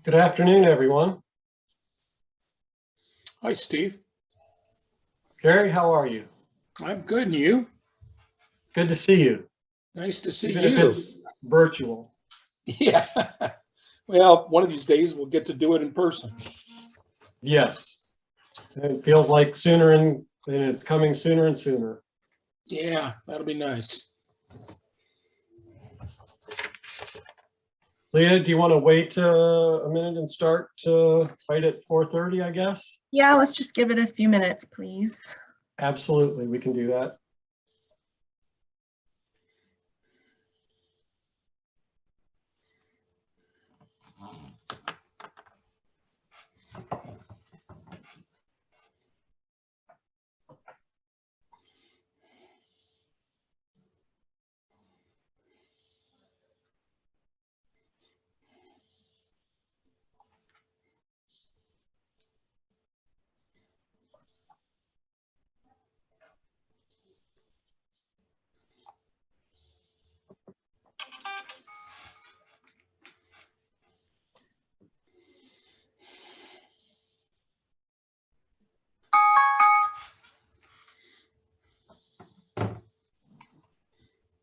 Good afternoon, everyone. Hi, Steve. Gary, how are you? I'm good, and you? Good to see you. Nice to see Even you. if it's virtual. Yeah. Well, one of these days we'll get to do it in person. Yes. It feels like sooner and it's coming sooner and sooner. Yeah, that'll be nice. Leah, do you want to wait a minute and start right at 4:30, I guess? Yeah, let's just give it a few minutes, please. Absolutely, we can do that.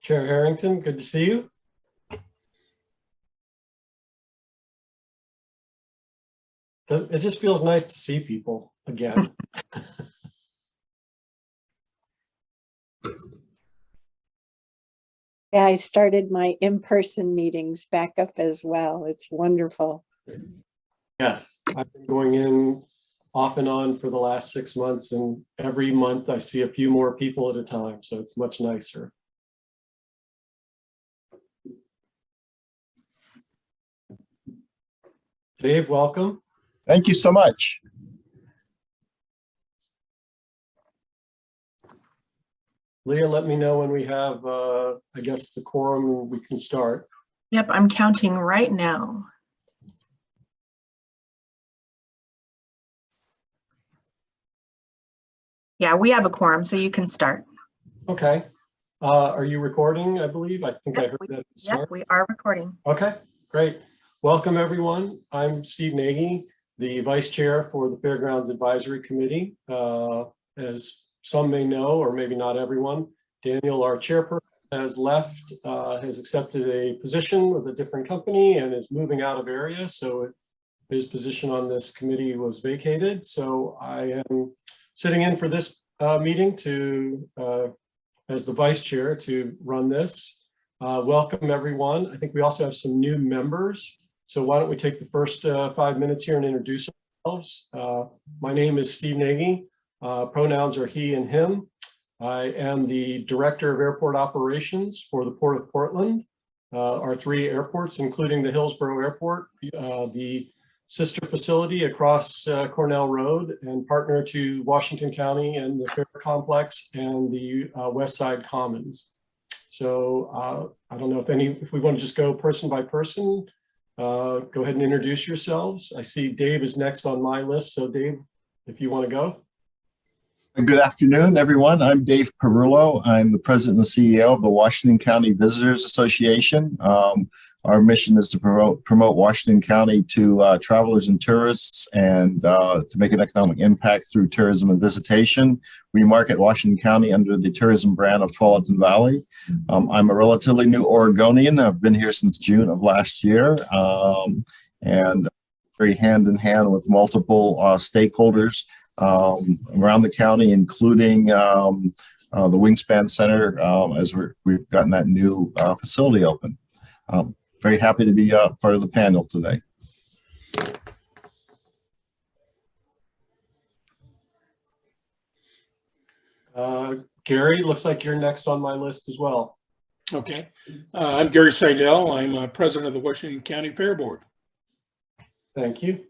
Chair Harrington, good to see you. It just feels nice to see people again. Yeah, I started my in-person meetings back up as well. It's wonderful. Yes, I've been going in off and on for the last 6 months, and every month I see a few more people at a time, so it's much nicer. Dave, welcome. Thank you so much. Leah, let me know when we have, I guess, the quorum and we can start. Yep, I'm counting right now. Yeah, we have a quorum, so you can start. Okay. Are you recording, I believe? I think I Yep, heard that at the Yep, start. we are recording. Okay, great. Welcome, everyone. I'm Steve Nagy, the Vice Chair for the Fairgrounds Advisory Committee. As some may know, or maybe not everyone, Daniel, our chairperson, has left, has accepted a position with a different company and is moving out of area. So his position on this committee was vacated. So I am sitting in for this meeting to, as the vice chair, to run this. Welcome, everyone. I think we also have some new members. So why don't we take the first 5 minutes here and introduce ourselves. My name is Steve Nagy. Pronouns are he and him. I am the Director of Airport Operations for the Port of Portland, our 3 airports, including the Hillsborough Airport, the sister facility across Cornell Road, and partner to Washington County and the Fair Complex and the Westside Commons. So I don't know if we want to just go person by person, go ahead and introduce yourselves. I see Dave is next on my list. So Dave, if you want to go. Good afternoon, everyone. I'm Dave Perullo. I'm the president and CEO of the Washington County Visitors Association. Our mission is to promote Washington County to travelers and tourists, and to make an economic impact through tourism and visitation. We market Washington County under the tourism brand of Tualatin Valley. I'm a relatively new Oregonian. I've been here since June of last year, and very hand in hand with multiple stakeholders around the county, including the Wingspan Center, as we've gotten that new facility open. Very happy to be part of the panel today. Gary, looks like you're next on my list as well. Okay. I'm Gary Seidel. I'm president of the Washington County Fair Board. Thank you.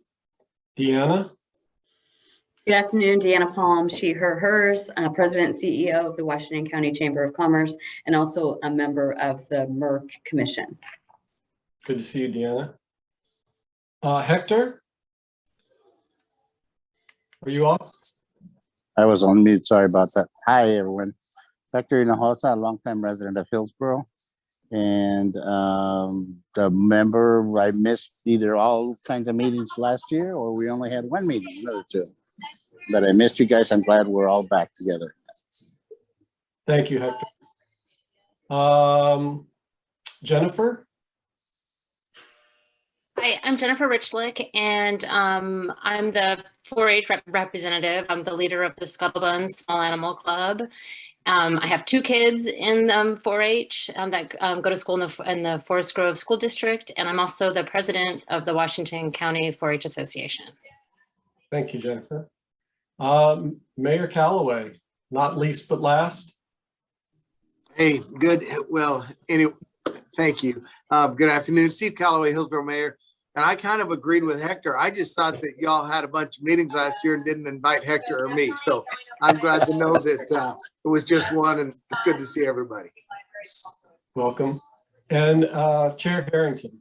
Deanna. Good afternoon, Deanna Palm, she, her, hers, President and CEO of the Washington County Chamber of Commerce, and also a member of the MERC Commission. Good to see you, Deanna. Hector, are you off? I was on mute, sorry about that. Hi, everyone. Hector Hinojosa, a longtime resident of Hillsborough, And the member, I missed either all kinds of meetings last year or we only had one meeting, another two. But I missed you guys. I'm glad we're all back together. Thank you, Hector. Jennifer? Hi, I'm Jennifer Richlick, and I'm the 4-H representative. I'm the leader of the Scuttlebun Small Animal Club. I have 2 kids in 4-H that go to school in the Forest Grove School District, and I'm also the president of the Washington County 4-H Association. Thank you, Jennifer. Mayor Callaway, not least but last. Hey, good. Well, anyway, thank you. Good afternoon. Steve Callaway, Hillsborough Mayor. And I kind of agreed with Hector. I just thought that y'all had a bunch of meetings last year and didn't invite Hector or me. So I'm glad to know that it was just one, and it's good to see everybody. Welcome. And Chair Harrington.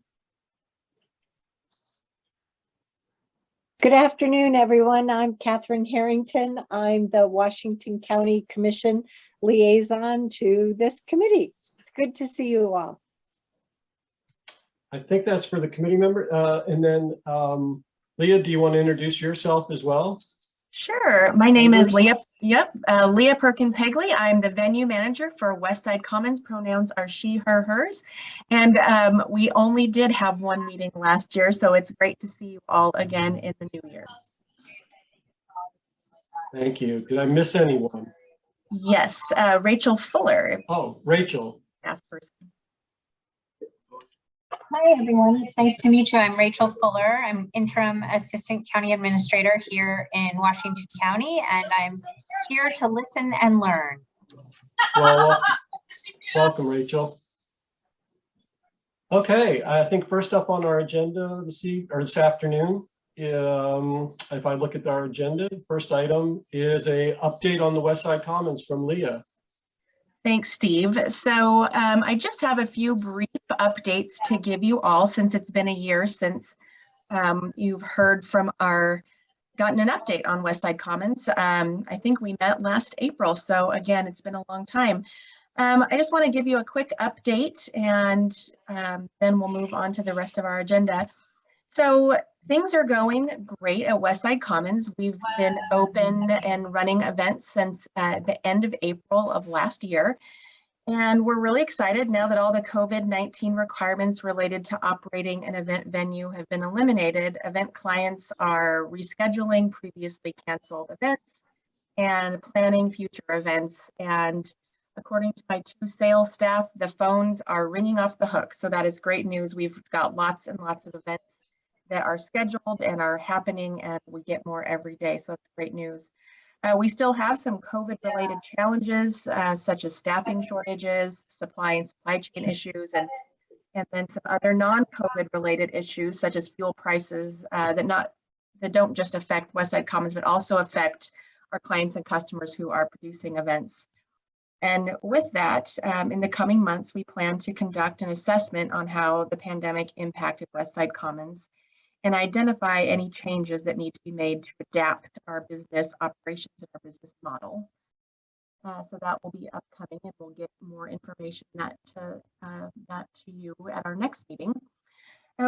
Good afternoon, everyone. I'm Catherine Harrington. I'm the Washington County Commission liaison to this committee. It's good to see you all. I think that's for the committee member. And then Leah, do you want to introduce yourself as well? Sure. My name is Leah. Leah Perkins Hagley. I'm the venue manager for Westside Commons. Pronouns are she, her, hers. And we only did have one meeting last year, so it's great to see you all again in the new year. Thank you. Did I miss anyone? Yes, Rachel Fuller. Oh, Rachel. Staff person. Hi, everyone. It's nice to meet you. I'm Rachel Fuller. I'm interim assistant county administrator here in Washington County, and I'm here to listen and learn. Well, welcome, Rachel. Okay, I think first up on our agenda this afternoon, if I look at our agenda, the first item is a update on the Westside Commons from Leah. Thanks, Steve. So I just have a few brief updates to give you all since it's been a year since you've heard from gotten an update on Westside Commons. I think we met last April. So again, it's been a long time. I just want to give you a quick update and then we'll move on to the rest of our agenda. So things are going great at Westside Commons. We've been open and running events since the end of April of last year. And we're really excited now that all the COVID-19 requirements related to operating an event venue have been eliminated. Event clients are rescheduling previously canceled events and planning future events. And according to my 2 sales staff, the phones are ringing off the hook. So that is great news. We've got lots and lots of events that are scheduled and are happening, and we get more every day. So it's great news. We still have some COVID-related challenges, such as staffing shortages, supply chain issues, and then some other non-COVID related issues, such as fuel prices that don't just affect Westside Commons, but also affect our clients and customers who are producing events. And with that, in the coming months, we plan to conduct an assessment on how the pandemic impacted Westside Commons and identify any changes that need to be made to adapt our business operations and our business model. So that will be upcoming, and we'll get more information that to you at our next meeting.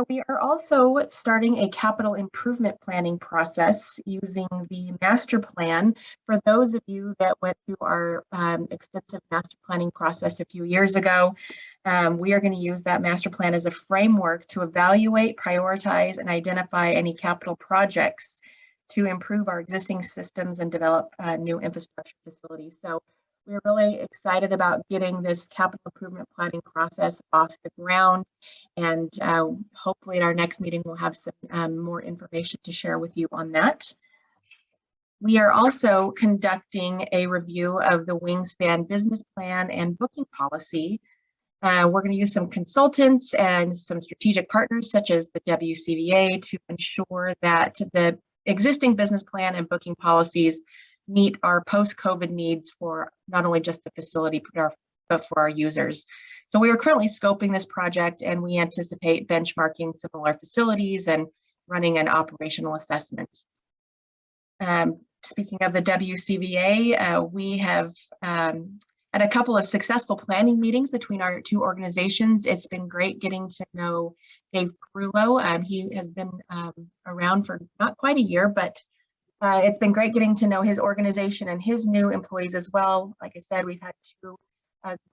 We are also starting a capital improvement planning process using the master plan. For those of you that went through our extensive master planning process a few years ago, we are going to use that master plan as a framework to evaluate, prioritize, and identify any capital projects to improve our existing systems and develop new infrastructure facilities. So we're really excited about getting this capital improvement planning process off the ground, and hopefully at our next meeting we'll have some more information to share with you on that. We are also conducting a review of the Wingspan business plan and booking policy. We're going to use some consultants and some strategic partners such as the WCVA to ensure that the existing business plan and booking policies meet our post-COVID needs for not only just the facility, but for our users. So we are currently scoping this project, and we anticipate benchmarking similar facilities and running an operational assessment. Speaking of the WCVA, we have, had a couple of successful planning meetings between our two organizations. It's been great getting to know Dave Perullo. He has been around for not quite a year, but it's been great getting to know his organization and his new employees as well. Like I said, we've had two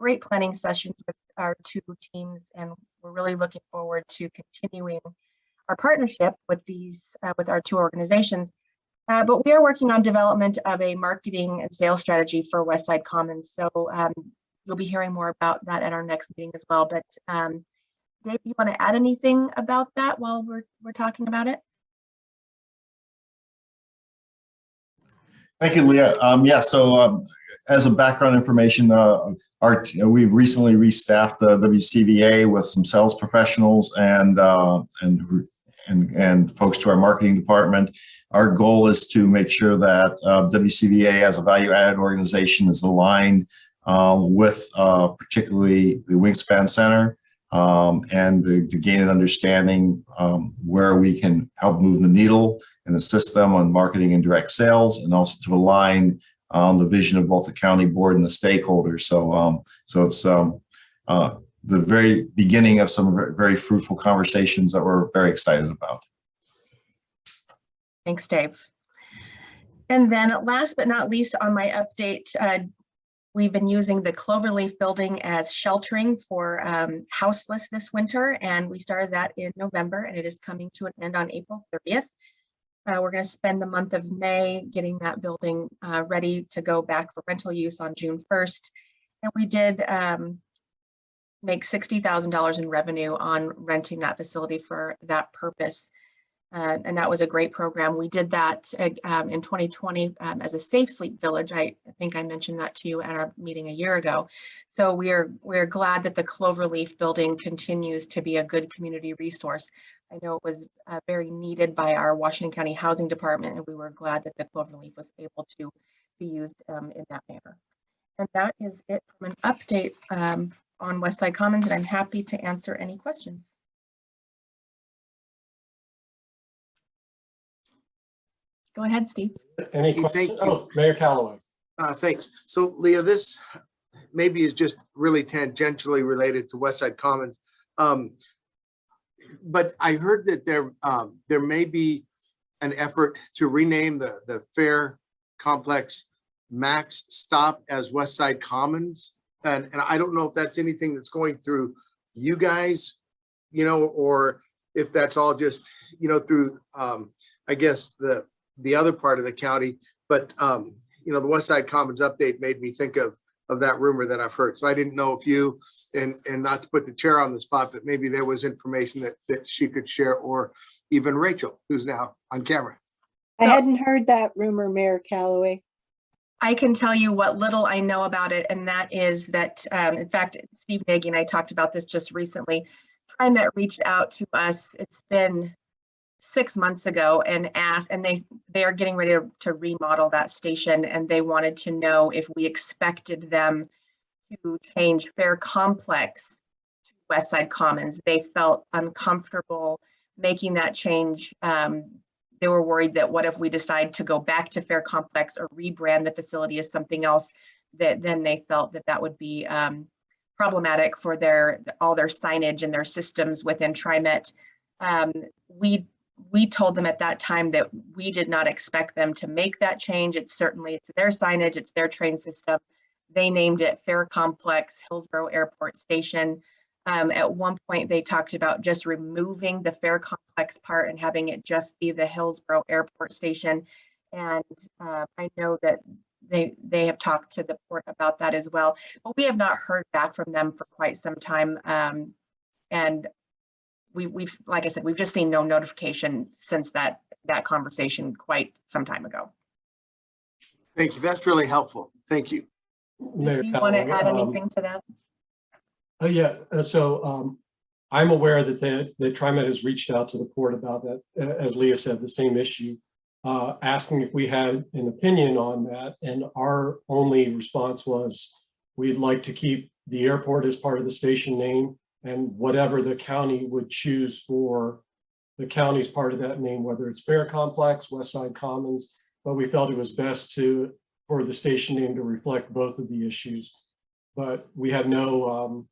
great planning sessions with our two teams, and we're really looking forward to continuing our partnership with these with our two organizations. But we are working on development of a marketing and sales strategy for Westside Commons. So you'll be hearing more about that at our next meeting as well. But Dave, you want to add anything about that while we're talking about it? Thank you, Leah. Yeah, so as a background information, we've recently restaffed the WCVA with some sales professionals and folks to our marketing department. Our goal is to make sure that WCVA as a value-added organization is aligned with particularly the Wingspan Center and to gain an understanding where we can help move the needle and assist them on marketing and direct sales, and also to align the vision of both the county board and the stakeholders. So it's the very beginning of some very fruitful conversations that we're very excited about. Thanks, Dave. And then last but not least on my update, we've been using the Cloverleaf building as sheltering for houseless this winter, and we started that in November, and it is coming to an end on April 30th. We're going to spend the month of May getting that building ready to go back for rental use on June 1st. And we did make $60,000 in revenue on renting that facility for that purpose. And that was a great program. We did that in 2020 as a Safe Sleep Village. I think I mentioned that to you at our meeting a year ago. So we're glad that the Cloverleaf building continues to be a good community resource. I know it was very needed by our Washington County Housing Department, and we were glad that the Cloverleaf was able to be used in that manner. And that is it from an update on Westside Commons, and I'm happy to answer any questions. Go ahead, Steve. Any questions? Oh, Mayor Callaway. Thanks. So Leah, this maybe is just really tangentially related to Westside Commons. But I heard that there may be an effort to rename the Fair Complex Max Stop as Westside Commons. And I don't know if that's anything that's going through you guys, or if that's all just, through, I guess, the other part of the county. But, the Westside Commons update made me think of that rumor that I've heard. So I didn't know if you, and not to put the chair on the spot, but maybe there was information that she could share, or even Rachel, who's now on camera. I hadn't heard that rumor, Mayor Callaway. I can tell you what little I know about it, and that is that, in fact, Steve Nagy and I talked about this just recently. TriMet reached out to us, it's been 6 months ago, and asked, and they are getting ready to remodel that station, and they wanted to know if we expected them to change Fair Complex to Westside Commons. They felt uncomfortable making that change. They were worried that what if we decide to go back to Fair Complex or rebrand the facility as something else, that then they felt that would be problematic for all their signage and their systems within TriMet. We told them at that time that we did not expect them to make that change. It's their signage, it's their train system. They named it Fair Complex Hillsborough Airport Station. At one point, they talked about just removing the Fair Complex part and having it just be the Hillsborough Airport Station. And I know that they have talked to the port about that as well, but we have not heard back from them for quite some time. And we've, like I said, we've just seen no notification since that conversation quite some time ago. Thank you. That's really helpful. Thank you. Mayor Do you want to add anything to that? Yeah, so I'm aware that TriMet has reached out to the port about that, as Leah said, the same issue, asking if we had an opinion on that. And our only response was, we'd like to keep the airport as part of the station name, and whatever the county would choose for the county's part of that name, whether it's Fair Complex, Westside Commons, but we felt it was best for the station name to reflect both of the issues. but we had no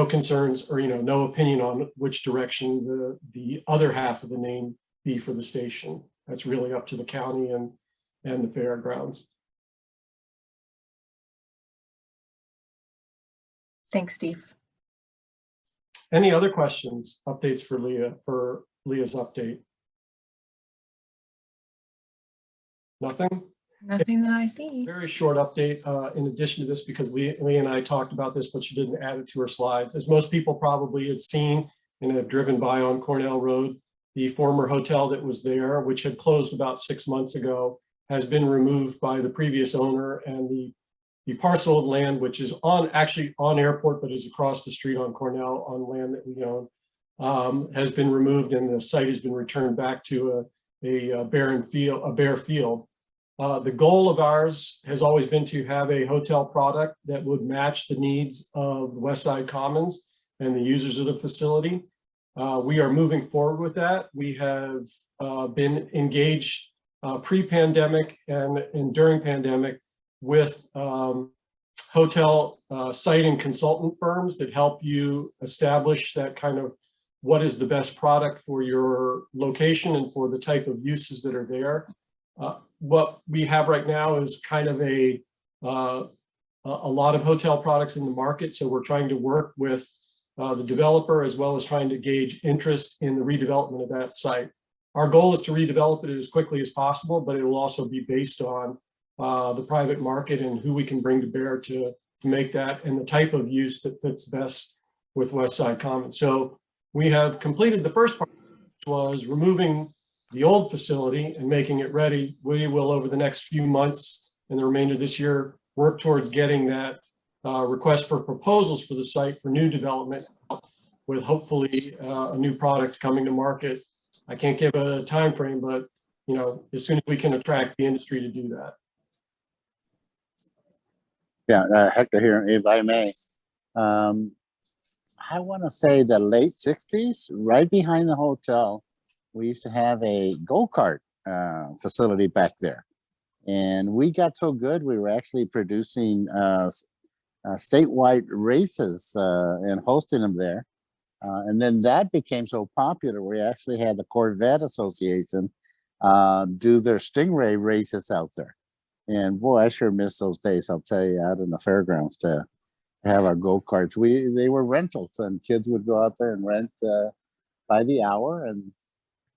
concerns or, no opinion on which direction the other half of the name be for the station. That's really up to the county and the fairgrounds. Thanks, Steve. Any other questions, updates for Leah's update? Nothing? Nothing that I see. Very short update in addition to this, because Leah and I talked about this, but she didn't add it to her slides. As most people probably had seen and have driven by on Cornell Road, the former hotel that was there, which had closed about 6 months ago, has been removed by the previous owner, and the parcel of land, which is actually on Airport, but is across the street on Cornell on land that we own, has been removed, and the site has been returned back to a bare field. The goal of ours has always been to have a hotel product that would match the needs of the Westside Commons and the users of the facility. We are moving forward with that. We have been engaged pre-pandemic and during pandemic with hotel site and consultant firms that help you establish that kind of what is the best product for your location and for the type of uses that are there. What we have right now is kind of a lot of hotel products in the market. So we're trying to work with the developer as well as trying to gauge interest in the redevelopment of that site. Our goal is to redevelop it as quickly as possible, but it will also be based on the private market and who we can bring to bear to make that and the type of use that fits best with Westside Commons. So we have completed the first part, which was removing the old facility and making it ready. We will, over the next few months and the remainder of this year, work towards getting that request for proposals for the site for new development, with hopefully a new product coming to market. I can't give a time frame, but as soon as we can attract the industry to do that. Yeah, Hector here, if I may. I want to say the late 60s, right behind the hotel, we used to have a go-kart facility back there. And we got so good, we were actually producing statewide races and hosting them there. And then that became so popular, we actually had the Corvette Association do their Stingray races out there. And boy, I sure miss those days, I'll tell you, out in the fairgrounds to have our go-karts. They were rentals, and kids would go out there and rent by the hour. And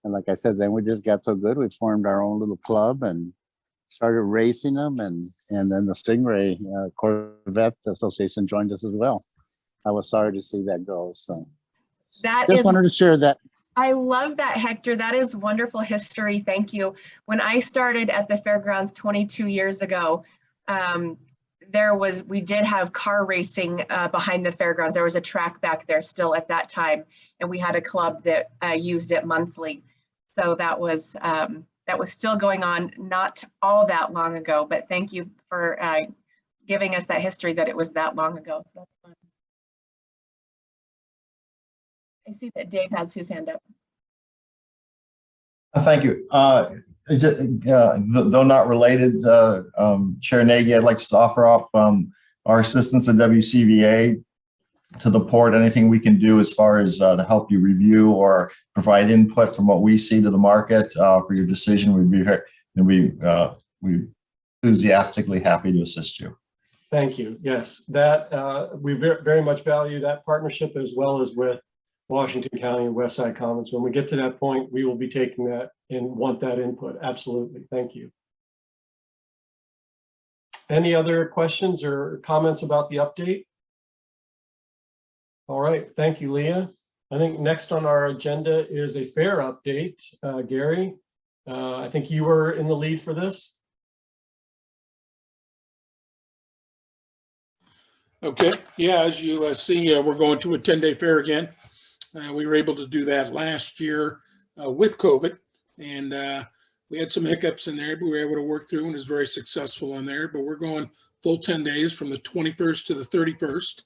like I said, then we just got so good, we formed our own little club and started racing them. And then the Stingray Corvette Association joined us as well. I was sorry to see that go. So wanted to share that. I love that, Hector. That is wonderful history. Thank you. When I started at the fairgrounds 22 years ago, we did have car racing behind the fairgrounds. There was a track back there still at that time, and we had a club that used it monthly. So that was still going on not all that long ago, but thank you for giving us that history that it was that long ago. So that's fun. I see that Dave has his hand up. Thank you. Though not related, Chair Nagy, I'd like to offer up our assistance at WCVA to the port. Anything we can do as far as to help you review or provide input from what we see to the market for your decision, we'd be enthusiastically happy to assist you. Thank you. Yes, that we very much value that partnership, as well as with Washington County and Westside Commons. When we get to that point, we will be taking that and want that input. Absolutely. Thank you. Any other questions or comments about the update? All right. Thank you, Leah. I think next on our agenda is a fair update. Gary, I think you were in the lead for this. Okay. Yeah, as you see, we're going to a 10-day fair again. We were able to do that last year with COVID, and we had some hiccups in there, but we were able to work through, and it was very successful in there. But we're going full 10 days from the 21st to the 31st.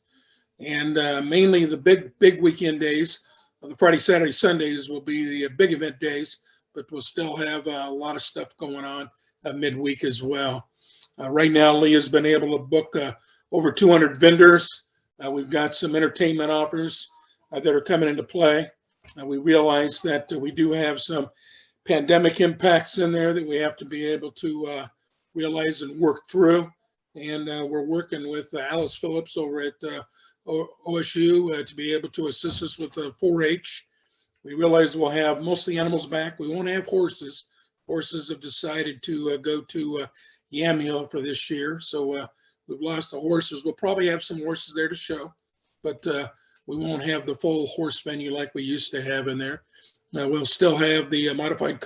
And mainly the big weekend days, the Friday, Saturday, Sundays will be the big event days, but we'll still have a lot of stuff going on midweek as well. Right now, Leah's been able to book over 200 vendors. We've got some entertainment offers that are coming into play. We realize that we do have some pandemic impacts in there that we have to be able to realize and work through. And we're working with Alice Phillips over at OSU to be able to assist us with 4-H. We realize we'll have mostly animals back. We won't have horses. Horses have decided to go to Yamhill for this year. So we've lost the horses. We'll probably have some horses there to show, but we won't have the full horse venue like we used to have in there. We'll still have the modified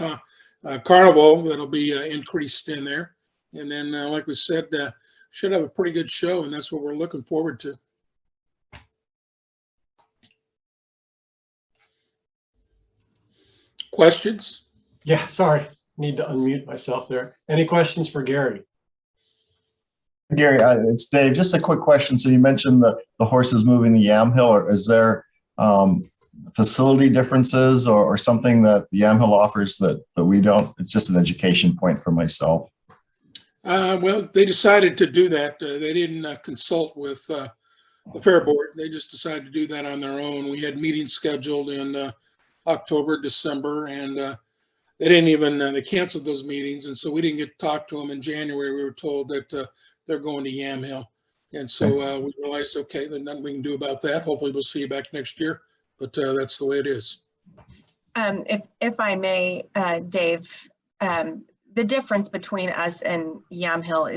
carnival that'll be increased in there. And then, like we said, should have a pretty good show, and that's what we're looking forward to. Questions? Yeah, sorry, need to unmute myself there. Any questions for Gary? Gary, it's Dave. Just a quick question. So you mentioned the horses moving to Yamhill, or is there facility differences or something that Yamhill offers that we don't? It's just an education point for myself. Well, they decided to do that. They didn't consult with the fair board. They just decided to do that on their own. We had meetings scheduled in October, December, and they didn't even, they canceled those meetings. And so we didn't get to talk to them in January. We were told that they're going to Yamhill. And so we realized, okay, there's nothing we can do about that. Hopefully we'll see you back next year, but that's the way it is. If I may, Dave, the difference between us and Yamhill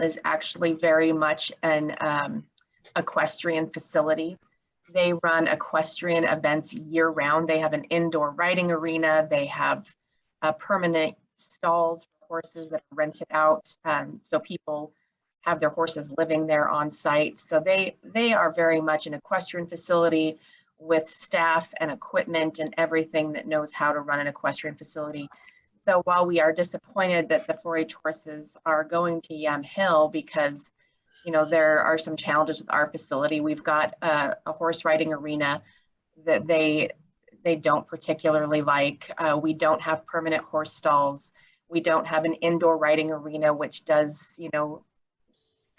is actually very much an equestrian facility. They run equestrian events year round. They have an indoor riding arena. They have permanent stalls for horses that are rented out. So people have their horses living there on site. So they are very much an equestrian facility with staff and equipment and everything that knows how to run an equestrian facility. So while we are disappointed that the 4-H horses are going to Yamhill because, you know, there are some challenges with our facility. We've got a horse riding arena that they don't particularly like. We don't have permanent horse stalls. We don't have an indoor riding arena, which does, you know,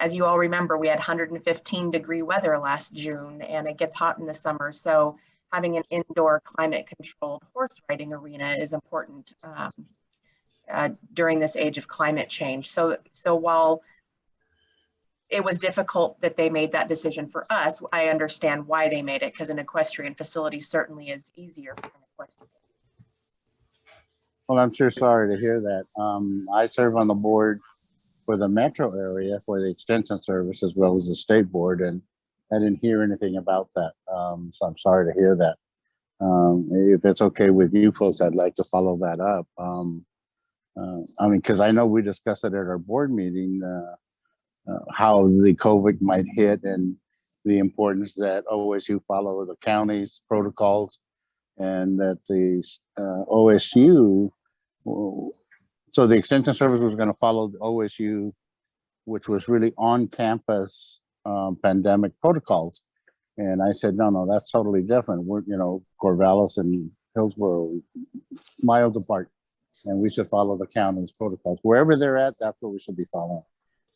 as you all remember, we had 115-degree weather last June, and it gets hot in the summer. So having an indoor climate-controlled horse riding arena is important during this age of climate change. So while it was difficult that they made that decision for us, I understand why they made it, because an equestrian facility certainly is easier for an equestrian. Well, I'm sure sorry to hear that. I serve on the board for the metro area for the extension service as well as the state board, and I didn't hear anything about that. So I'm sorry to hear that. If it's okay with you folks, I'd like to follow that up. I mean, because I know we discussed it at our board meeting, how the COVID might hit and the importance that OSU follow the county's protocols, and that the OSU, so the extension service was going to follow the OSU, which was really on campus pandemic protocols. And I said, no, that's totally different. We're, you know, Corvallis and Hillsborough miles apart, and we should follow the county's protocols. Wherever they're at, that's what we should be following.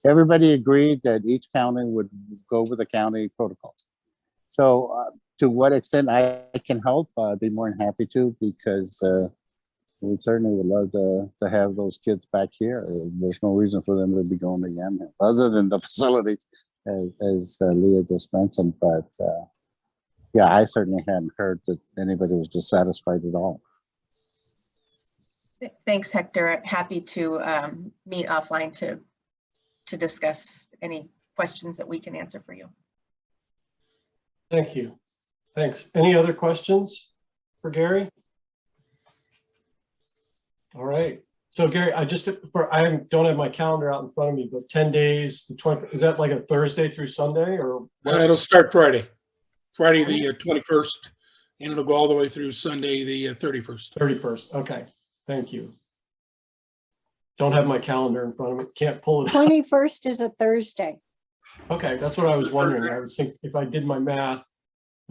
Everybody agreed that each county would go with the county protocols. So to what extent I can help, I'd be more than happy to, because we certainly would love to have those kids back here. There's no reason for them to be going to Yamhill, other than the facilities, as Leah just mentioned. But yeah, I certainly hadn't heard that anybody was dissatisfied at all. Thanks, Hector. Happy to meet offline to discuss any questions that we can answer for you. Thank you. Thanks. Any other questions for Gary? All right. So Gary, I don't have my calendar out in front of me, but 10 days, the 20, is that like a Thursday through Sunday, or what? It'll start Friday the 21st, and it'll go all the way through Sunday the 31st. 31st. Okay. Thank you. Don't have my calendar in front of me. Can't pull it out. 21st is a Thursday. Okay, that's what I was wondering. I was thinking, if I did my math,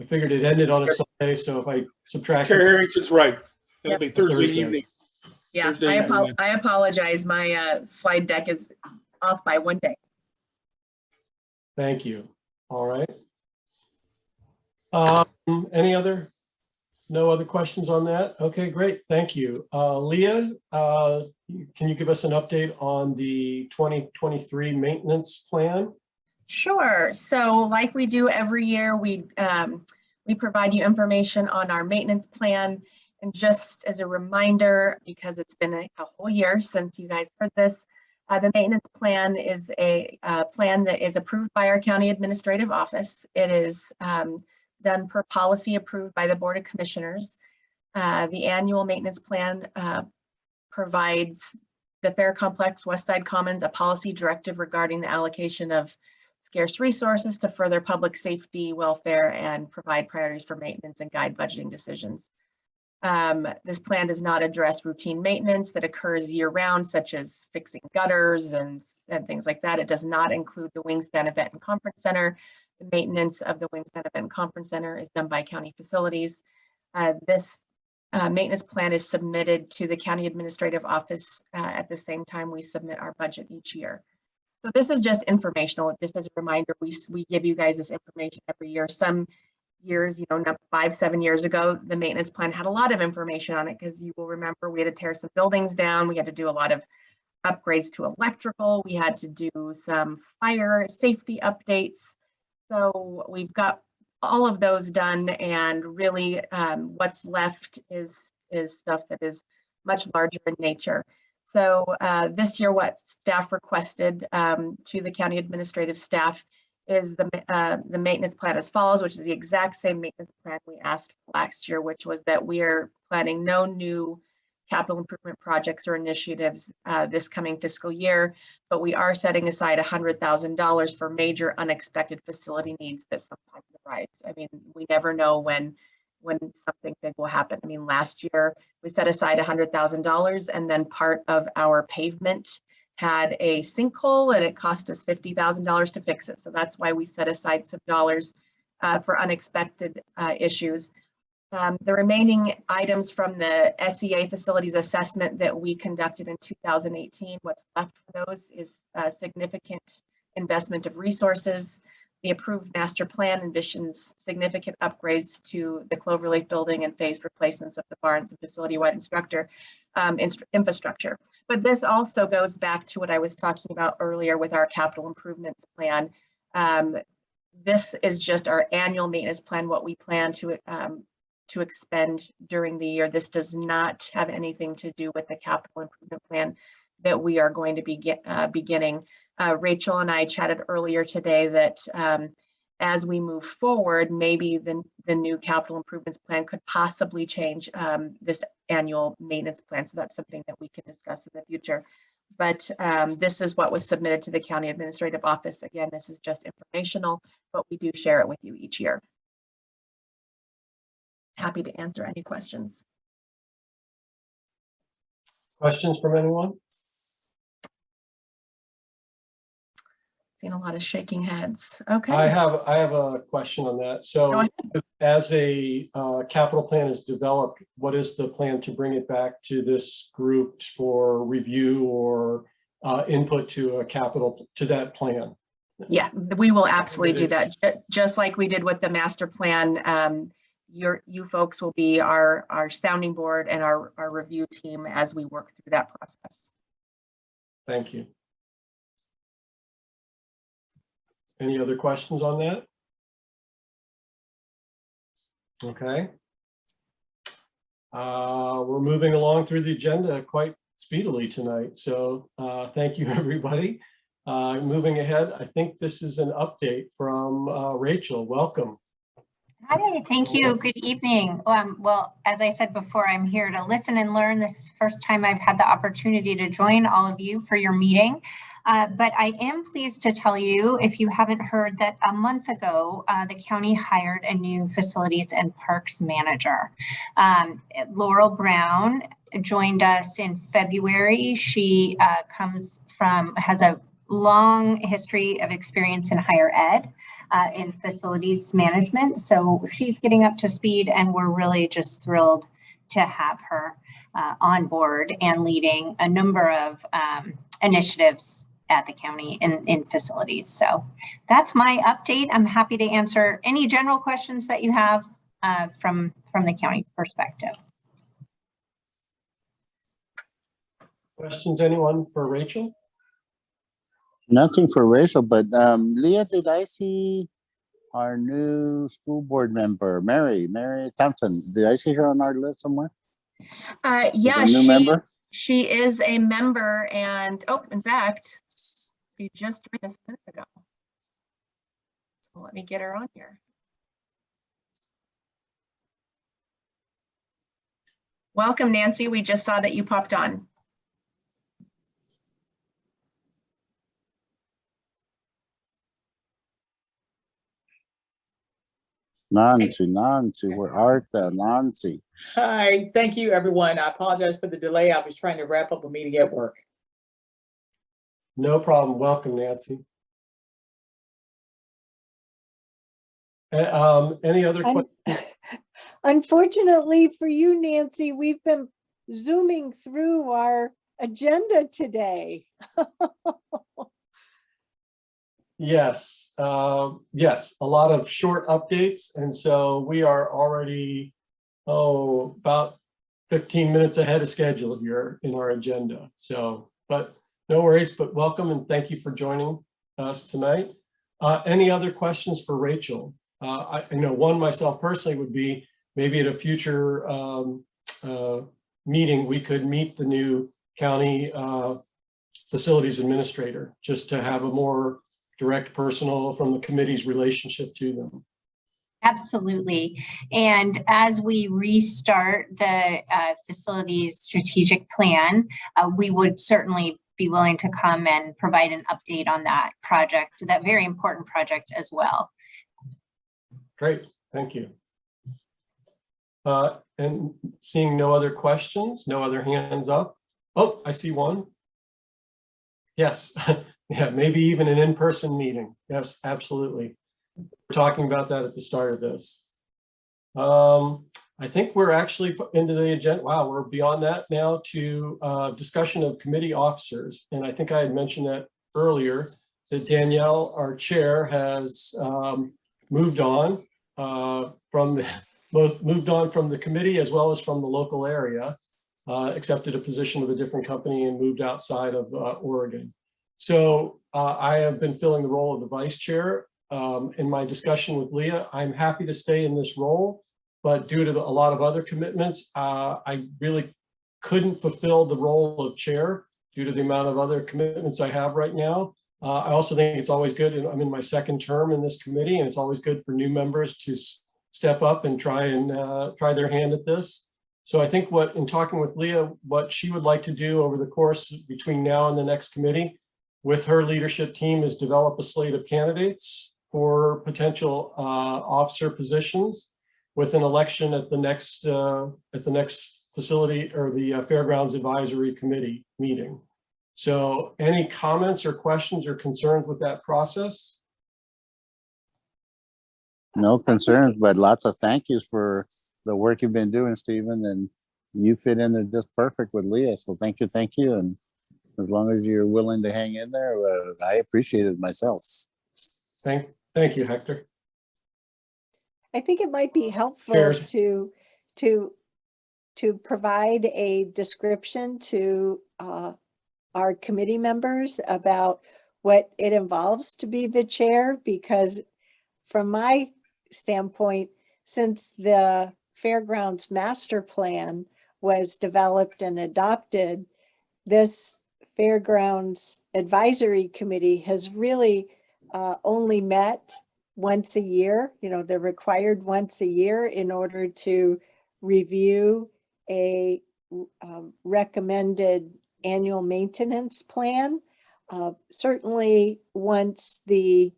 I figured it ended on a Sunday, so if I subtract. Chair Harrington's right. It'll Yep. be Thursday Thursday. evening. Yeah, Thursday evening. I apologize. My slide deck is off by one day. Thank you. All right. No other questions on that? Okay, great. Thank you. Leah, can you give us an update on the 2023 maintenance plan? Sure. So like we do every year, we provide you information on our maintenance plan. And just as a reminder, because it's been a whole year since you guys heard this, the maintenance plan is a plan that is approved by our county administrative office. It is done per policy approved by the Board of Commissioners. The annual maintenance plan provides the Fair Complex Westside Commons a policy directive regarding the allocation of scarce resources to further public safety, welfare, and provide priorities for maintenance and guide budgeting decisions. This plan does not address routine maintenance that occurs year-round, such as fixing gutters and things like that. It does not include the Wingspan Event and Conference Center. The maintenance of the Wingspan Event and Conference Center is done by county facilities. This maintenance plan is submitted to the county administrative office at the same time we submit our budget each year. So this is just informational. Just as a reminder, we give you guys this information every year. Some years, 5-7 years ago, the maintenance plan had a lot of information on it, because you will remember we had to tear some buildings down. We had to do a lot of upgrades to electrical. We had to do some fire safety updates. So we've got all of those done, and really what's left is stuff that is much larger in nature. So this year, what staff requested to the county administrative staff is the maintenance plan as follows, which is the exact same maintenance plan we asked last year, which was that we are planning no new capital improvement projects or initiatives this coming fiscal year, but we are setting aside $100,000 for major unexpected facility needs that sometimes arise. I mean, we never know when something big will happen. I mean, last year we set aside $100,000, and then part of our pavement had a sinkhole and it cost us $50,000 to fix it. So that's why we set aside some dollars for unexpected issues. The remaining items from the SEA facilities assessment that we conducted in 2018, what's left for those is a significant investment of resources. The approved master plan envisions significant upgrades to the Cloverleaf building and phased replacements of the barns and facility-wide infrastructure. But this also goes back to what I was talking about earlier with our capital improvements plan. This is just our annual maintenance plan, what we plan to expend during the year. This does not have anything to do with the capital improvement plan that we are going to be beginning. Rachel and I chatted earlier today that as we move forward, maybe the new capital improvements plan could possibly change this annual maintenance plan. So that's something that we can discuss in the future. But this is what was submitted to the county administrative office. Again, this is just informational, but we do share it with you each year. Happy to answer any questions. Questions from anyone? Seen a lot of shaking heads. Okay. I have a question on that. So as a capital plan is developed, what is the plan to bring it back to this group for review or input to that plan? Yeah, we will absolutely do that. Just like we did with the master plan. You folks will be our sounding board and our review team as we work through that process. Thank you. Any other questions on that? Okay. We're moving along through the agenda quite speedily tonight. So thank you, everybody. Moving ahead, I think this is an update from Rachel. Welcome. Hi, thank you. Good evening. Well, as I said before, I'm here to listen and learn. This is the first time I've had the opportunity to join all of you for your meeting. But I am pleased to tell you, if you haven't heard, that a month ago, the county hired a new facilities and parks manager. Laurel Brown joined us in February. She has a long history of experience in higher ed. In facilities management. So she's getting up to speed, and we're really just thrilled to have her on board and leading a number of initiatives at the county in facilities. So that's my update. I'm happy to answer any general questions that you have from the county perspective. Questions, anyone for Rachel? Nothing for Rachel, but Leah, did I see our new school board member, Mary Thompson? Did I see her on our list somewhere? Yeah, Is a new member? she is a member, and in fact, she just joined us a minute ago. So let me get her on here. Welcome, Nancy. We just saw that you popped on. Nancy, where art thou, Nancy? Hi, thank you, everyone. I apologize for the delay. I was trying to wrap up a meeting at work. No problem. Welcome, Nancy. Any other questions? Unfortunately for you, Nancy, we've been zooming through our agenda today. Yes, yes, a lot of short updates. And so we are already, about 15 minutes ahead of schedule here in our agenda. So, but no worries, but welcome and thank you for joining us tonight. Any other questions for Rachel? I know one myself personally would be maybe at a future meeting, we could meet the new county facilities administrator just to have a more direct personal from the committee's relationship to them. Absolutely. And as we restart the facilities strategic plan, we would certainly be willing to come and provide an update on that project, that very important project as well. Great, thank you. And seeing no other questions, no other hands up. Oh, I see one. Yes, yeah, maybe even an in-person meeting. Yes, absolutely. We're talking about that at the start of this. I think we're actually into the agenda. Wow, we're beyond that now to discussion of committee officers. And I think I had mentioned that earlier, that Danielle, our chair, has moved on from the committee as well as from the local area, accepted a position with a different company and moved outside of Oregon. So I have been filling the role of the vice chair. In my discussion with Leah, I'm happy to stay in this role, but due to a lot of other commitments, I really couldn't fulfill the role of chair due to the amount of other commitments I have right now. I also think it's always good, and I'm in my second term in this committee, and it's always good for new members to step up and try their hand at this. So I think in talking with Leah, what she would like to do over the course between now and the next committee with her leadership team is develop a slate of candidates for potential officer positions with an election at the next facility or the Fairgrounds Advisory Committee meeting. So any comments or questions or concerns with that process? No concerns, but lots of thank yous for the work you've been doing, Stephen, and you fit in there just perfect with Leah. So thank you. And as long as you're willing to hang in there, I appreciate it myself. Thank you, Hector. I think it might be helpful Cheers. to provide a description to our committee members about what it involves to be the chair, because from my standpoint, since the Fairgrounds Master Plan was developed and adopted, this Fairgrounds Advisory Committee has really only met once a year. You know, they're required once a year in order to review a recommended annual maintenance plan. Certainly once the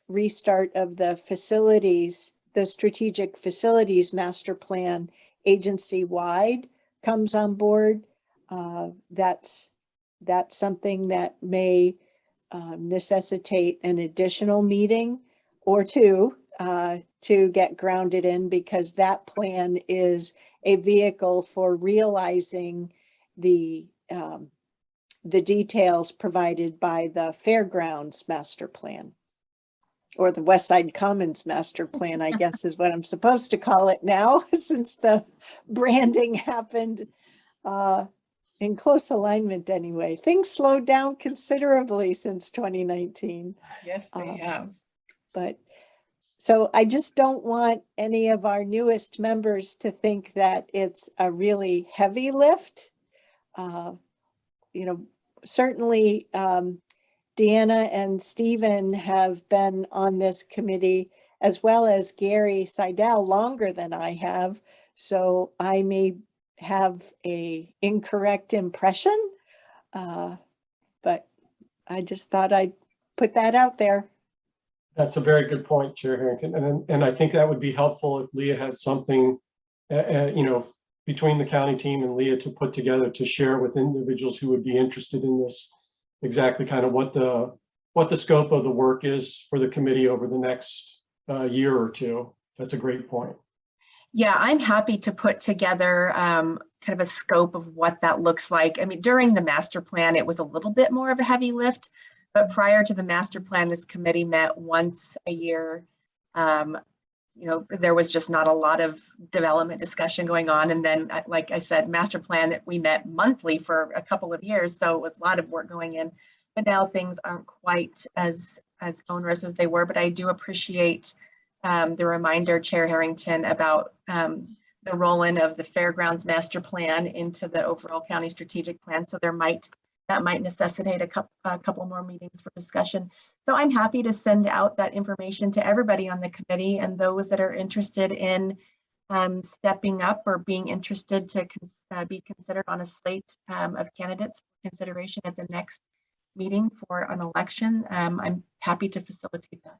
restart of the facilities, the strategic facilities master plan agency-wide comes on board, that's something that may necessitate an additional meeting or two to get grounded in, because that plan is a vehicle for realizing the the details provided by the Fairgrounds Master Plan. Or the Westside Commons Master Plan, I guess is what I'm supposed to call it now, since the branding happened in close alignment anyway. Things slowed down considerably since 2019. Yes, they have. But so I just don't want any of our newest members to think that it's a really heavy lift. You know, certainly Deanna and Stephen have been on this committee, as well as Gary Seidel, longer than I have. So I may have a incorrect impression, but I just thought I'd put that out there. That's a very good point, Chair Harrington. And I think that would be helpful if Leah had something, you know, between the county team and Leah to put together to share with individuals who would be interested in this, exactly kind of what the scope of the work is for the committee over the next year or two. That's a great point. Yeah, I'm happy to put together kind of a scope of what that looks like. I mean, during the master plan, it was a little bit more of a heavy lift, but prior to the master plan, this committee met once a year. You know, there was just not a lot of development discussion going on. And then, like I said, master plan that we met monthly for a couple of years. So it was a lot of work going in, but now things aren't quite as onerous as they were. But I do appreciate the reminder, Chair Harrington, about the roll-in of the Fairgrounds Master Plan into the overall county strategic plan. So that might necessitate a couple more meetings for discussion. So I'm happy to send out that information to everybody on the committee and those that are interested in stepping up or being interested to be considered on a slate of candidates for consideration at the next meeting for an election. I'm happy to facilitate that.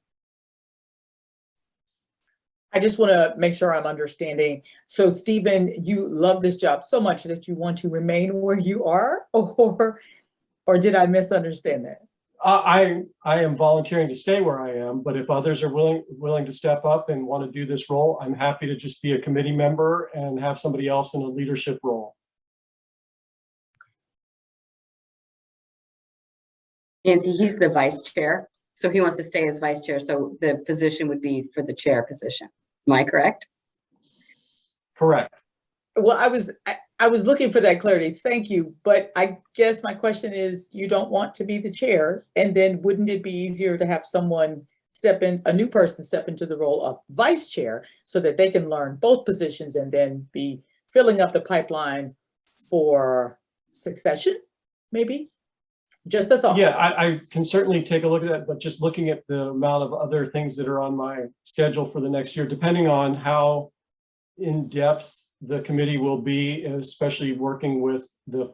I just want to make sure I'm understanding. So Stephen, you love this job so much that you want to remain where you are, or did I misunderstand that? I am volunteering to stay where I am, but if others are willing to step up and want to do this role, I'm happy to just be a committee member and have somebody else in a leadership role. Nancy, he's the vice chair, so he wants to stay as vice chair. So the position would be for the chair position. Am I correct? Correct. Well, I was looking for that clarity. Thank you. But I guess my question is, you don't want to be the chair, and then wouldn't it be easier to have someone a new person step into the role of vice chair so that they can learn both positions and then be filling up the pipeline for succession, maybe? Just a thought. Yeah, I can certainly take a look at that, but just looking at the amount of other things that are on my schedule for the next year, depending on how in depth the committee will be, especially working with the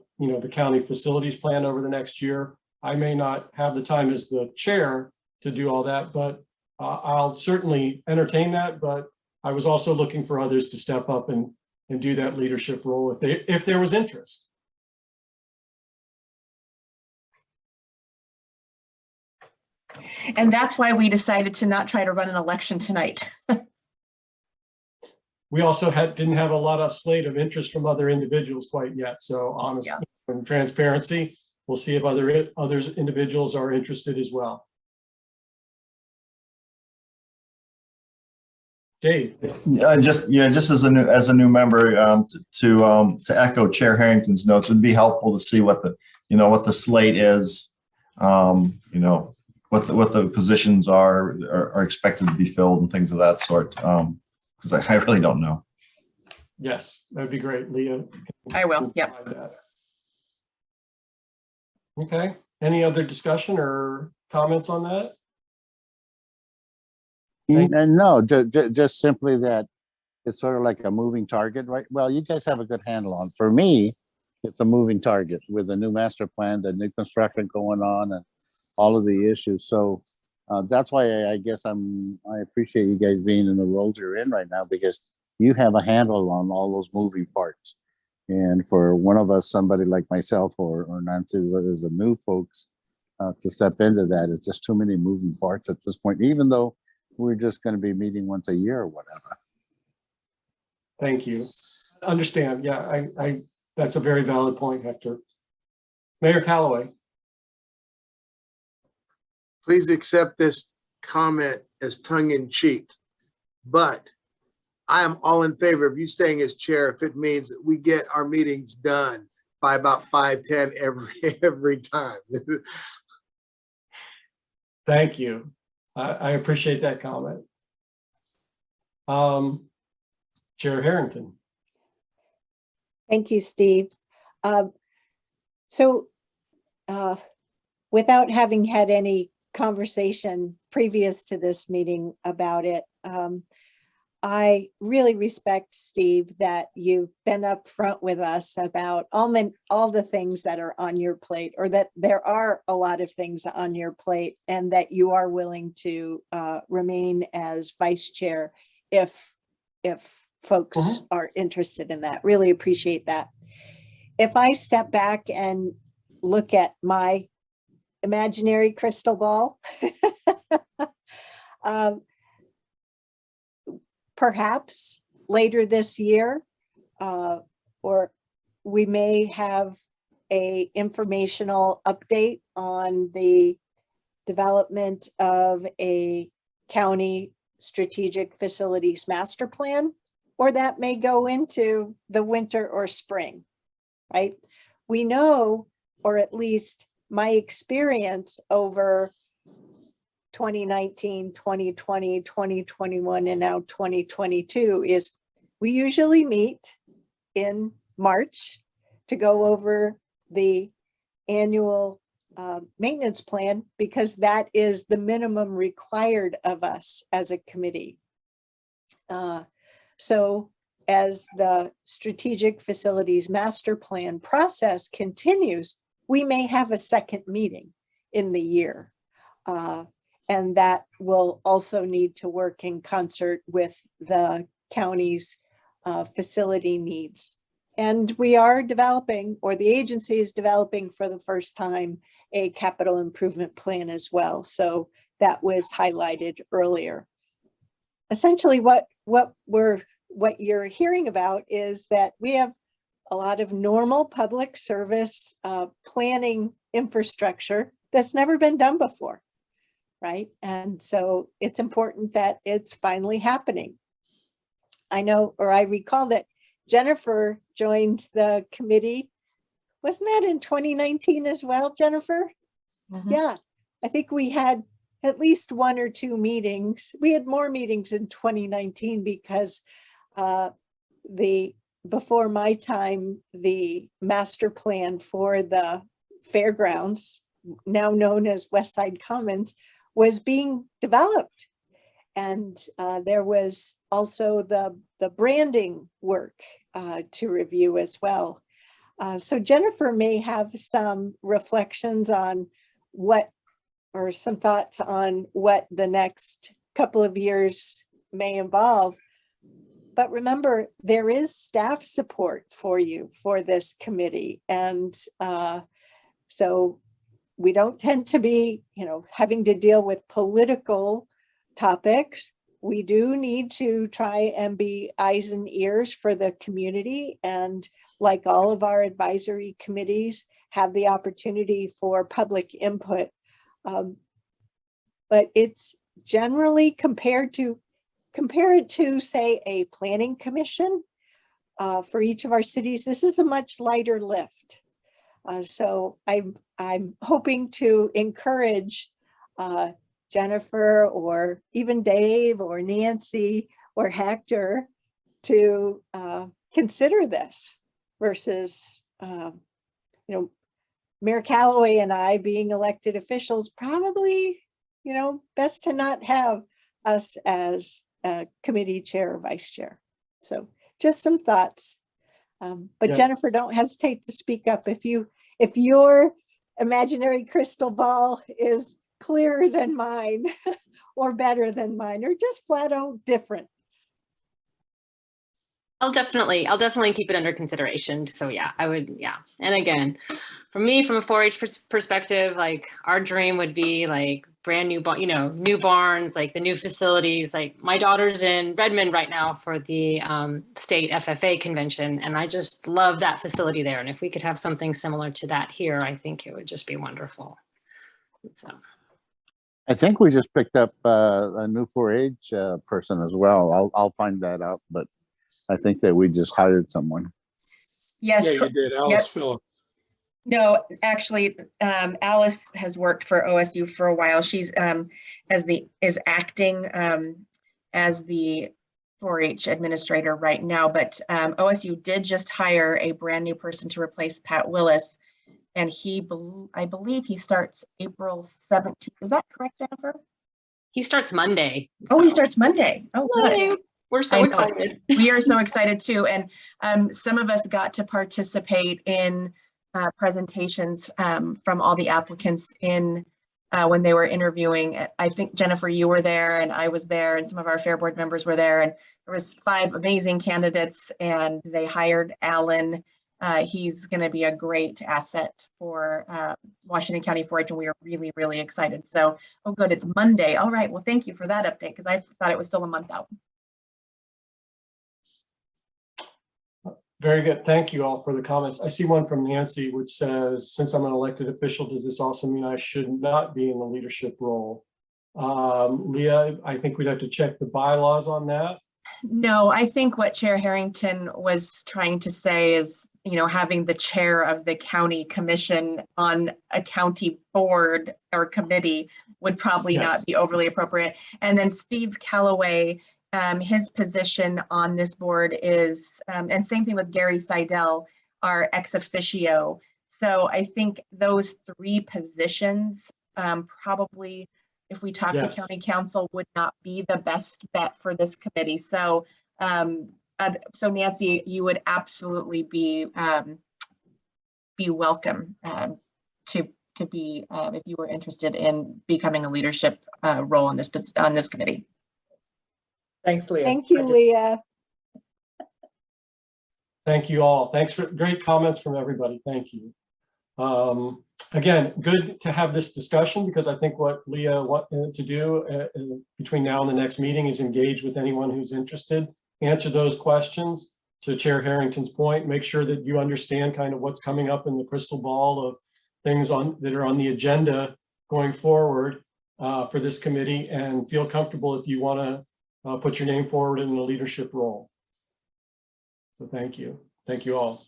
county facilities plan over the next year. I may not have the time as the chair to do all that, but I'll certainly entertain that. But I was also looking for others to step up and do that leadership role if there was interest. And that's why we decided to not try to run an election tonight. We also didn't have a lot of slate of interest from other individuals quite yet. So honestly, and transparency, we'll see if other individuals are interested as well. Dave. Just as a new member, to echo Chair Harrington's notes, it would be helpful to see what the slate is, what the positions are expected to be filled and things of that sort. Because I really don't know. Yes, that'd be great, Leah. I will. Yep. Okay. Any other discussion or comments on that? And no, just simply that it's sort of like a moving target, right? Well, you guys have a good handle on. For me, it's a moving target with the new master plan, the new construction going on, and all of the issues. So that's why I guess I appreciate you guys being in the roles you're in right now, because you have a handle on all those moving parts. And for one of us, somebody like myself or Nancy is a new folks to step into that, it's just too many moving parts at this point, even though we're just going to be meeting once a year or whatever. Thank you. Understand. Yeah, I that's a very valid point, Hector. Mayor Callaway. Please accept this comment as tongue in cheek, but I am all in favor of you staying as chair if it means that we get our meetings done by about 5:10 every time. Thank you. I appreciate that comment. Chair Harrington. Thank you, Steve. So without having had any conversation previous to this meeting about it, I really respect, Steve, that you've been upfront with us about all the things that are on your plate, or that there are a lot of things on your plate, and that you are willing to remain as vice chair if folks are interested in that. Really appreciate that. If I step back and look at my imaginary crystal ball, perhaps later this year, or we may have a informational update on the development of a county strategic facilities master plan, or that may go into the winter or spring, right? We know, or at least my experience over 2019, 2020, 2021, and now 2022 is we usually meet in March to go over the annual maintenance plan, because that is the minimum required of us as a committee. So as the strategic facilities master plan process continues, we may have a second meeting in the year. And that will also need to work in concert with the county's facility needs. And we are developing, or the agency is developing for the first time, a capital improvement plan as well. So that was highlighted earlier. Essentially, what you're hearing about is that we have a lot of normal public service planning infrastructure that's never been done before. Right? And so it's important that it's finally happening. I know, or I recall that Jennifer joined the committee. Wasn't that in 2019 as well, Jennifer? Yeah, I think we had at least one or two meetings. We had more meetings in 2019 because before my time, the master plan for the Fairgrounds, now known as Westside Commons, was being developed. And there was also the branding work to review as well. So Jennifer may have some reflections on or some thoughts on what the next couple of years may involve. But remember, there is staff support for you for this committee. And so we don't tend to be, having to deal with political topics. We do need to try and be eyes and ears for the community. And like all of our advisory committees, have the opportunity for public input. But it's generally compare it to, say, a planning commission for each of our cities. This is a much lighter lift. So I'm hoping to encourage Jennifer, or even Dave, or Nancy, or Hector to consider this versus, Mayor Callaway and I being elected officials, probably, best to not have us as committee chair or vice chair. So just some thoughts. But yeah. Jennifer, don't hesitate to speak up if your imaginary crystal ball is clearer than mine or better than mine, or just flat out different. I'll definitely keep it under consideration. So yeah, I would, yeah. And again, for me, from a 4-H perspective, like our dream would be like brand new, new barns, like the new facilities. Like my daughter's in Redmond right now for the state FFA convention, and I just love that facility there. And if we could have something similar to that here, I think it would just be wonderful. So. I think we just picked up a new 4-H person as well. I'll find that out, but I think that we just hired someone. Yes. Yeah, you did, Alice Yep. Phillip. No, actually, Alice has worked for OSU for a while. She's is acting as the 4-H administrator right now, but OSU did just hire a brand new person to replace Pat Willis, and I believe he starts April 17th. Is that correct, Jennifer? He starts Monday. Oh, he starts Monday. Oh, good. Yay. We're I so know. excited. We are so excited too. And some of us got to participate in presentations from all the applicants in when they were interviewing. I think Jennifer, you were there and I was there and some of our Fair Board members were there, and there was 5 amazing candidates and they hired Alan. He's going to be a great asset for Washington County 4-H, and we are really, really excited. So, oh good, it's Monday. All right, well, thank you for that update because I thought it was still a month out. Very good. Thank you all for the comments. I see one from Nancy, which says, since I'm an elected official, does this also mean I should not be in the leadership role? Leah, I think we'd have to check the bylaws on that. No, I think what Chair Harrington was trying to say is, having the chair of the county commission on a county board or committee would probably not be overly appropriate. And then Steve Calloway, his position on this board is, and same thing with Gary Seidel, are ex officio. So I think those 3 positions probably, if we talk to county council, would not be the best bet for this committee. So, so Nancy, you would absolutely be welcome to be if you were interested in becoming a leadership role on this committee. Thanks, Leah. Thank you, Leah. Thank you all. Thanks for great comments from everybody. Thank you. Again, good to have this discussion because I think what Leah wanted to do between now and the next meeting is engage with anyone who's interested, answer those questions. To Chair Harrington's point, make sure that you understand kind of what's coming up in the crystal ball of things that are on the agenda going forward for this committee, and feel comfortable if you want to put your name forward in the leadership role. So thank you. Thank you all.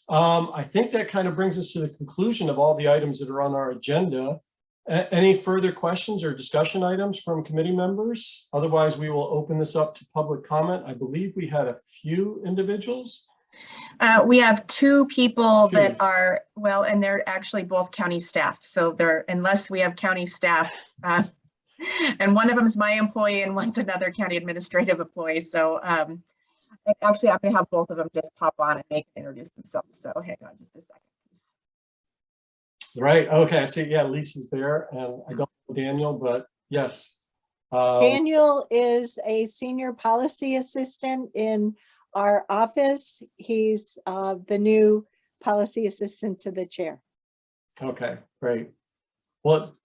I think that kind of brings us to the conclusion of all the items that are on our agenda. Any further questions or discussion items from committee members? Otherwise, we will open this up to public comment. I believe we had a few individuals. We have 2 people that are, well, and they're actually both county staff. So they're, unless we have county staff, and one of them is my employee and one's another county administrative employee. So actually, I'm going to have both of them just pop on and they can introduce themselves. So hang on just a second. Right. Okay. I see. Yeah, Lisa's there, and I don't know Daniel, but yes. Daniel is a senior policy assistant in our office. He's the new policy assistant to the chair. Okay, great. Well,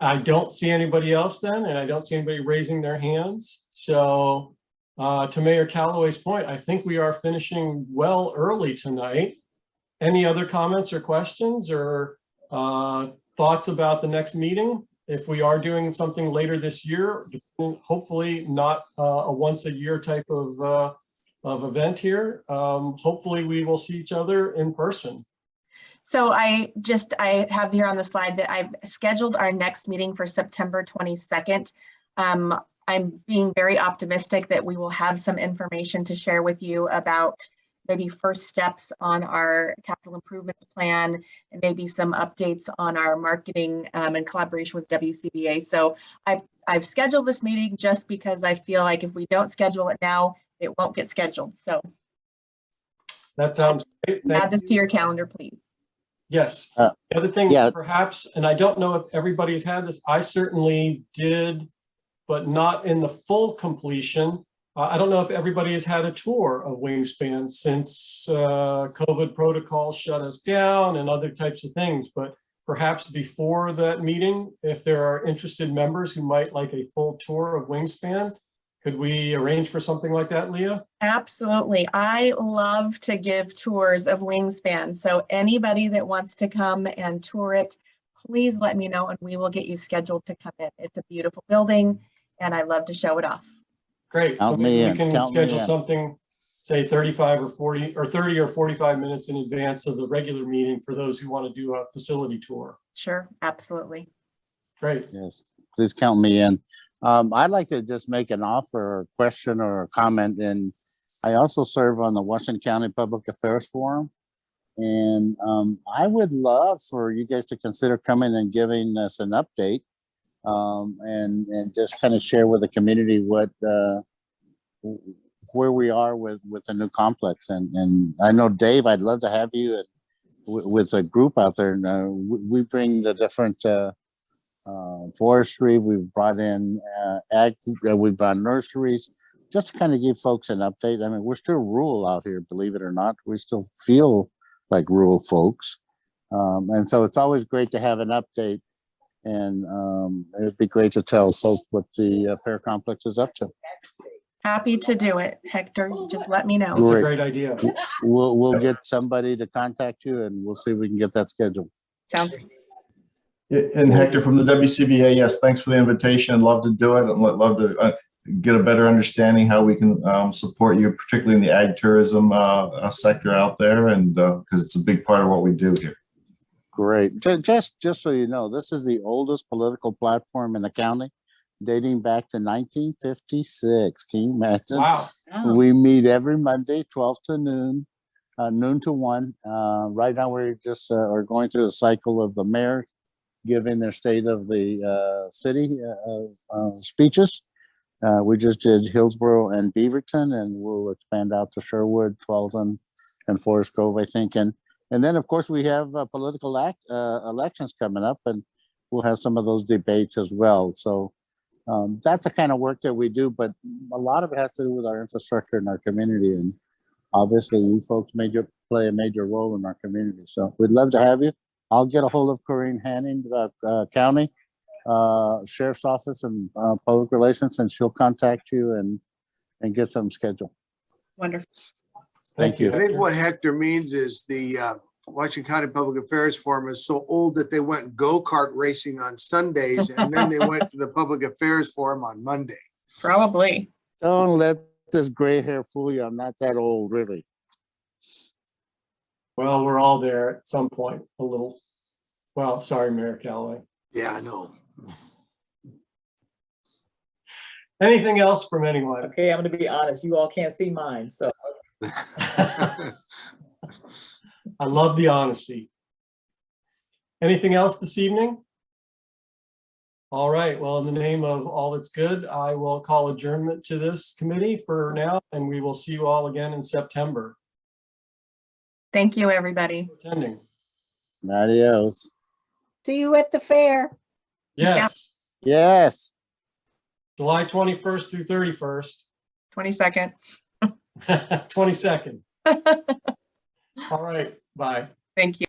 I don't see anybody else then, and I don't see anybody raising their hands. So to Mayor Calloway's point, I think we are finishing well early tonight. Any other comments or questions or thoughts about the next meeting? If we are doing something later this year, hopefully not a once a year type of event here. Hopefully we will see each other in person. So I have here on the slide that I've scheduled our next meeting for September 22nd. I'm being very optimistic that we will have some information to share with you about maybe first steps on our capital improvements plan, and maybe some updates on our marketing and collaboration with WCBA. So I've scheduled this meeting just because I feel like if we don't schedule it now, it won't get scheduled. So that sounds great. Add this to your calendar, please. Yes. The other thing, perhaps, and I don't know if everybody's had this, I certainly did, but not in the full completion. I don't know if everybody has had a tour of Wingspan since COVID protocols shut us down and other types of things, but perhaps before that meeting, if there are interested members who might like a full tour of Wingspan, could we arrange for something like that, Leah? Absolutely. I love to give tours of Wingspan. So anybody that wants to come and tour it, please let me know and we will get you scheduled to come in. It's a beautiful building and I love to show it off. Great. So Count me maybe we in, can count me schedule in. something, say 35 or 40 or 30 or 45 minutes in advance of the regular meeting for those who want to do a facility tour. Sure, absolutely. Great. Yes, please count me in. I'd like to just make an offer or question or a comment. And I also serve on the Washington County Public Affairs Forum. And I would love for you guys to consider coming and giving us an update and just kind of share with the community what where we are with the new complex. And I know, Dave, I'd love to have you with a group out there. And we bring the different forestry, we've brought in ag, we've brought nurseries, just to kind of give folks an update. I mean, we're still rural out here, believe it or not. We still feel like rural folks. And so it's always great to have an update. And it'd be great to tell folks what the Fair Complex is up to. Happy to do it, Hector. You just let me know. That's a Great. great idea. We'll get somebody to contact you and we'll see if we can get that scheduled. Sounds good. And Hector from the WCBA, yes, thanks for the invitation. Love to do it and love to get a better understanding how we can support you, particularly in the ag tourism sector out there, and because it's a big part of what we do here. Great. Just so you know, this is the oldest political platform in the county, dating back to 1956. Can you imagine? Wow. We meet every Monday, 12 to noon, noon to 1. Right now, we're just are going through a cycle of the mayors giving their state of the city speeches. We just did Hillsborough and Beaverton, and we'll expand out to Sherwood, Twelton, and Forest Grove, I think. And then, of course, we have political elections coming up, and we'll have some of those debates as well. So that's the kind of work that we do, but a lot of it has to do with our infrastructure and our community. And obviously, you folks play a major role in our community. So we'd love to have you. I'll get a hold of Corinne Hanning, County Sheriff's Office and Public Relations, and she'll contact you and get something scheduled. Wonderful. Thank you. I think what Hector means is the Washington County Public Affairs Forum is so old that they went go-kart racing on Sundays and then they went to the Public Affairs Forum on Monday. Probably. Don't let this gray hair fool you. I'm not that old, really. Well, we're all there at some point, a little. Well, sorry, Mayor Callaway. Yeah, I know. Anything else from anyone? Okay, I'm gonna be honest, you all can't see mine, so. I love the honesty. Anything else this evening? All right, well, in the name of all that's good, I will call adjournment to this committee for now, and we will see you all again in September. Thank you, everybody. Attending. Adios. See you at the fair. Yes, Yes. July 21st through 31st, 22nd. 22nd. All right, bye. Thank you.